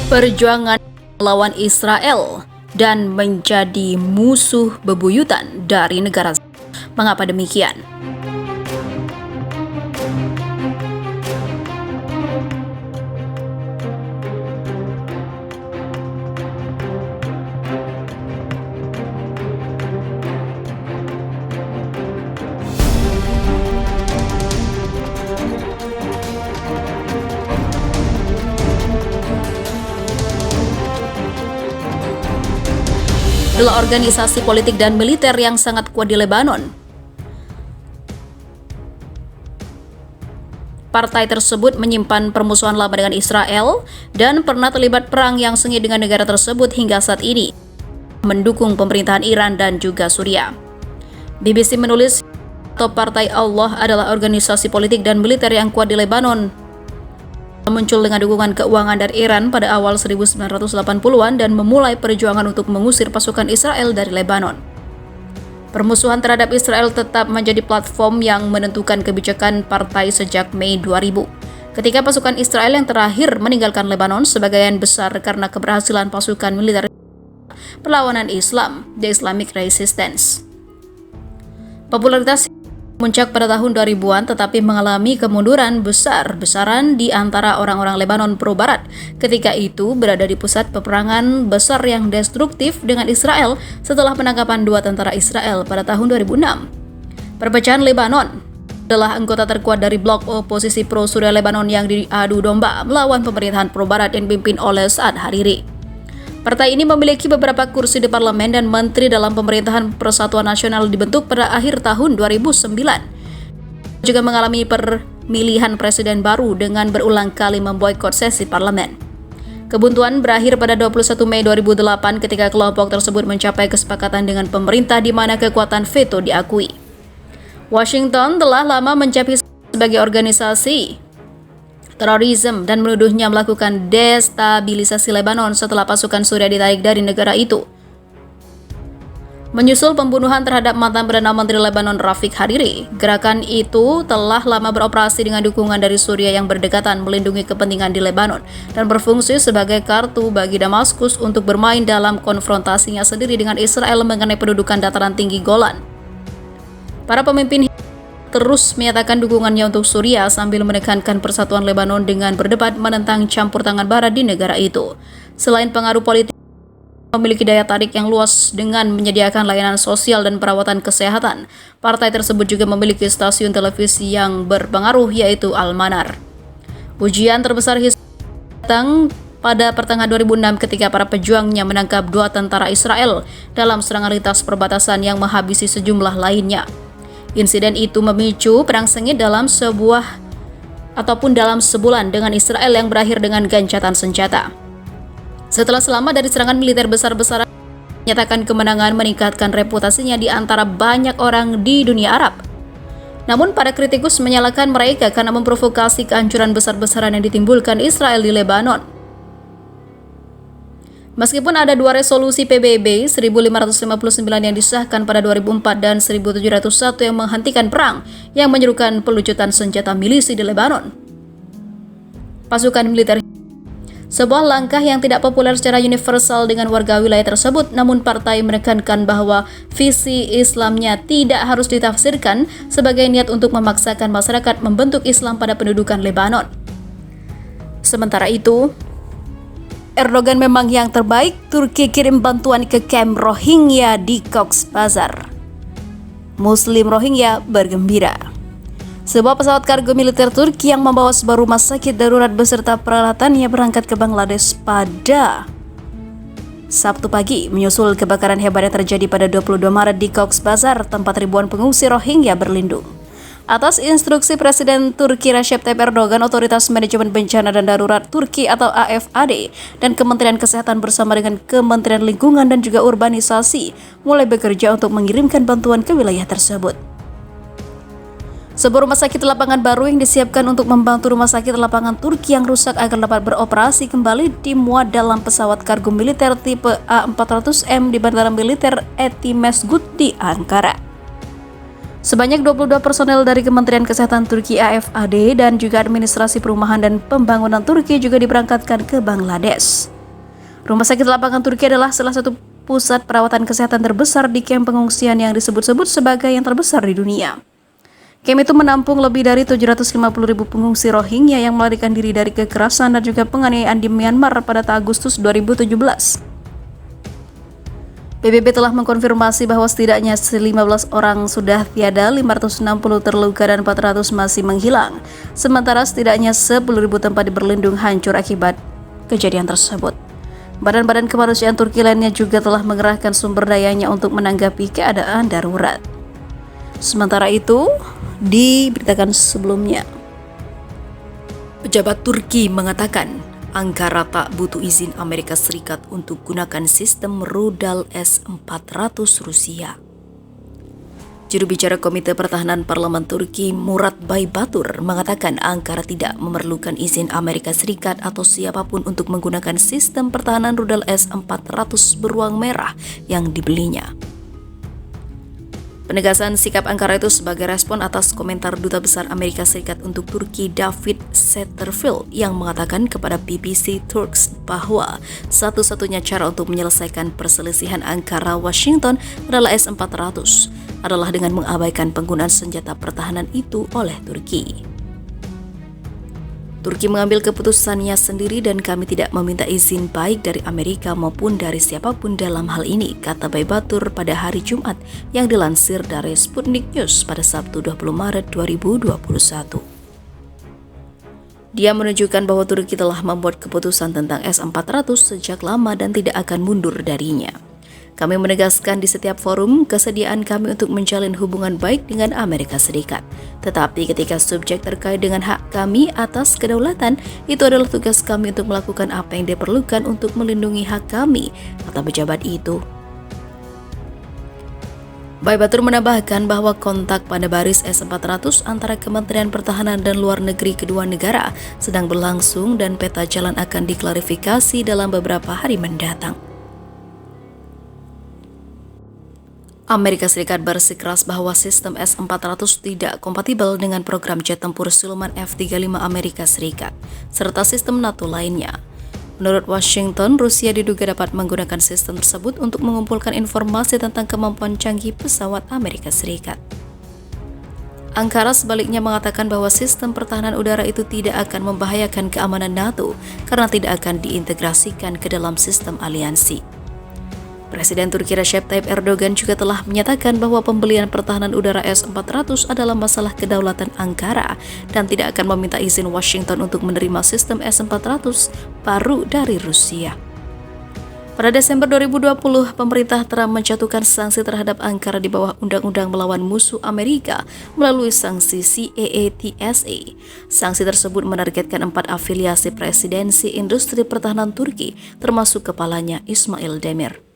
Perjuangan melawan Israel dan menjadi musuh bebuyutan dari negara. Mengapa demikian? Adalah organisasi politik dan militer yang sangat kuat di Lebanon. Partai tersebut menyimpan permusuhan lama dengan Israel dan pernah terlibat perang yang sengit dengan negara tersebut hingga saat ini, mendukung pemerintahan Iran dan juga Suriah. BBC menulis, Partai Allah adalah organisasi politik dan militer yang kuat di Lebanon. Muncul dengan dukungan keuangan dari Iran pada awal 1980-an dan memulai perjuangan untuk mengusir pasukan Israel dari Lebanon. Permusuhan terhadap Israel tetap menjadi platform yang menentukan kebijakan partai sejak Mei 2000, ketika pasukan Israel yang terakhir meninggalkan Lebanon sebagian besar karena keberhasilan pasukan militer perlawanan Islam, The Islamic Resistance. Popularitas muncak pada tahun 2000-an tetapi mengalami kemunduran besar-besaran di antara orang-orang Lebanon pro-Barat ketika itu berada di pusat peperangan besar yang destruktif dengan Israel setelah penangkapan 2 tentara Israel pada tahun 2006. Perpecahan Lebanon adalah anggota terkuat dari blok oposisi pro-Suriah Lebanon yang diadu domba melawan pemerintahan pro-Barat yang dipimpin oleh Saad Hariri. Partai ini memiliki beberapa kursi di parlemen dan menteri dalam pemerintahan Persatuan Nasional dibentuk pada akhir tahun 2009. Juga mengalami pemilihan presiden baru dengan berulang kali memboikot sesi parlemen. Kebuntuan berakhir pada 21 Mei 2008 ketika kelompok tersebut mencapai kesepakatan dengan pemerintah di mana kekuatan veto diakui. Washington telah lama mencapai sebagai organisasi terorisme dan menuduhnya melakukan destabilisasi Lebanon setelah pasukan Suriah ditarik dari negara itu. Menyusul pembunuhan terhadap mantan Perdana Menteri Lebanon Rafiq Hariri, gerakan itu telah lama beroperasi dengan dukungan dari Suriah yang berdekatan melindungi kepentingan di Lebanon dan berfungsi sebagai kartu bagi Damaskus untuk bermain dalam konfrontasinya sendiri dengan Israel mengenai pendudukan dataran tinggi Golan. Para pemimpin terus menyatakan dukungannya untuk Suriah sambil menekankan persatuan Lebanon dengan berdebat menentang campur tangan Barat di negara itu. Selain pengaruh politik, memiliki daya tarik yang luas dengan menyediakan layanan sosial dan perawatan kesehatan. Partai tersebut juga memiliki stasiun televisi yang berpengaruh yaitu Al-Manar. Ujian terbesar datang pada pertengahan 2006 ketika para pejuangnya menangkap 2 tentara Israel dalam serangan lintas perbatasan yang menghabisi sejumlah lainnya. Insiden itu memicu perang sengit dalam sebulan dengan Israel yang berakhir dengan gencatan senjata. Setelah selamat dari serangan militer besar-besaran, menyatakan kemenangan meningkatkan reputasinya di antara banyak orang di dunia Arab. Namun para kritikus menyalahkan mereka karena memprovokasi kehancuran besar-besaran yang ditimbulkan Israel di Lebanon. Meskipun ada 2 resolusi PBB 1559 yang disahkan pada 2004 dan 1701 yang menghentikan perang yang menyerukan pelucutan senjata milisi di Lebanon, pasukan militer sebuah langkah yang tidak populer secara universal dengan warga wilayah tersebut, namun partai menekankan bahwa visi Islamnya tidak harus ditafsirkan sebagai niat untuk memaksakan masyarakat membentuk Islam pada pendudukan Lebanon. Sementara itu, Erdogan memang yang terbaik. Turki kirim bantuan ke kamp Rohingya di Cox's Bazar. Muslim Rohingya bergembira. Sebuah pesawat kargo militer Turki yang membawa sebuah rumah sakit darurat beserta peralatannya berangkat ke Bangladesh pada Sabtu pagi, menyusul kebakaran hebat yang terjadi pada 22 Maret di Cox's Bazar, tempat ribuan pengungsi Rohingya berlindung. Atas instruksi Presiden Turki Recep Tayyip Erdogan, Otoritas Manajemen Bencana dan Darurat Turki atau AFAD dan Kementerian Kesehatan bersama dengan Kementerian Lingkungan dan juga Urbanisasi mulai bekerja untuk mengirimkan bantuan ke wilayah tersebut. Sebuah rumah sakit lapangan baru yang disiapkan untuk membantu rumah sakit lapangan Turki yang rusak agar dapat beroperasi kembali dimuat dalam pesawat kargo militer tipe A400M di Bandara Militer Etimesgut di Ankara. Sebanyak 22 personel dari Kementerian Kesehatan Turki AFAD dan juga Administrasi Perumahan dan Pembangunan Turki juga diberangkatkan ke Bangladesh. Rumah sakit lapangan Turki adalah salah satu pusat perawatan kesehatan terbesar di kamp pengungsian yang disebut-sebut sebagai yang terbesar di dunia. Kamp itu menampung lebih dari 750.000 pengungsi Rohingya yang melarikan diri dari kekerasan dan juga penganiayaan di Myanmar pada Agustus 2017. PBB telah mengkonfirmasi bahwa setidaknya 15 orang sudah tiada, 560 terluka dan 400 masih menghilang. Sementara setidaknya 10.000 tempat berlindung hancur akibat kejadian tersebut. Badan-badan kemanusiaan Turki lainnya juga telah mengerahkan sumber dayanya untuk menanggapi keadaan darurat. Sementara itu, diberitakan sebelumnya, pejabat Turki mengatakan Ankara tak butuh izin Amerika Serikat untuk gunakan sistem rudal S-400 Rusia. Juru bicara Komite Pertahanan Parlemen Turki, Murat Baybatur, mengatakan Ankara tidak memerlukan izin Amerika Serikat atau siapapun untuk menggunakan sistem pertahanan rudal S-400 beruang merah yang dibelinya. Penegasan sikap Ankara itu sebagai respon atas komentar Duta Besar Amerika Serikat untuk Turki David Satterfield yang mengatakan kepada BBC Turks bahwa satu-satunya cara untuk menyelesaikan perselisihan Ankara-Washington adalah S-400 adalah dengan mengabaikan penggunaan senjata pertahanan itu oleh Turki. Turki mengambil keputusannya sendiri dan kami tidak meminta izin baik dari Amerika maupun dari siapapun dalam hal ini, kata Baybatur pada hari Jumat yang dilansir dari Sputnik News pada Sabtu 20 Maret 2021. Dia menunjukkan bahwa Turki telah membuat keputusan tentang S-400 sejak lama dan tidak akan mundur darinya. Kami menegaskan di setiap forum kesediaan kami untuk menjalin hubungan baik dengan Amerika Serikat. Tetapi ketika subjek terkait dengan hak kami atas kedaulatan, itu adalah tugas kami untuk melakukan apa yang diperlukan untuk melindungi hak kami, kata pejabat itu. Baybatur menambahkan bahwa kontak pada baris S-400 antara Kementerian Pertahanan dan Luar Negeri kedua negara sedang berlangsung dan peta jalan akan diklarifikasi dalam beberapa hari mendatang. Amerika Serikat bersikeras bahwa sistem S-400 tidak kompatibel dengan program jet tempur Sulman F-35 Amerika Serikat, serta sistem NATO lainnya. Menurut Washington, Rusia diduga dapat menggunakan sistem tersebut untuk mengumpulkan informasi tentang kemampuan canggih pesawat Amerika Serikat. Ankara sebaliknya mengatakan bahwa sistem pertahanan udara itu tidak akan membahayakan keamanan NATO karena tidak akan diintegrasikan ke dalam sistem aliansi. Presiden Turki Recep Tayyip Erdogan juga telah menyatakan bahwa pembelian pertahanan udara S-400 adalah masalah kedaulatan Ankara dan tidak akan meminta izin Washington untuk menerima sistem S-400 baru dari Rusia. Pada Desember 2020, pemerintah Trump menjatuhkan sanksi terhadap Ankara di bawah Undang-Undang Melawan Musuh Amerika melalui sanksi CAATSA. Sanksi tersebut menargetkan 4 afiliasi presidensi industri pertahanan Turki, termasuk kepalanya Ismail Demir.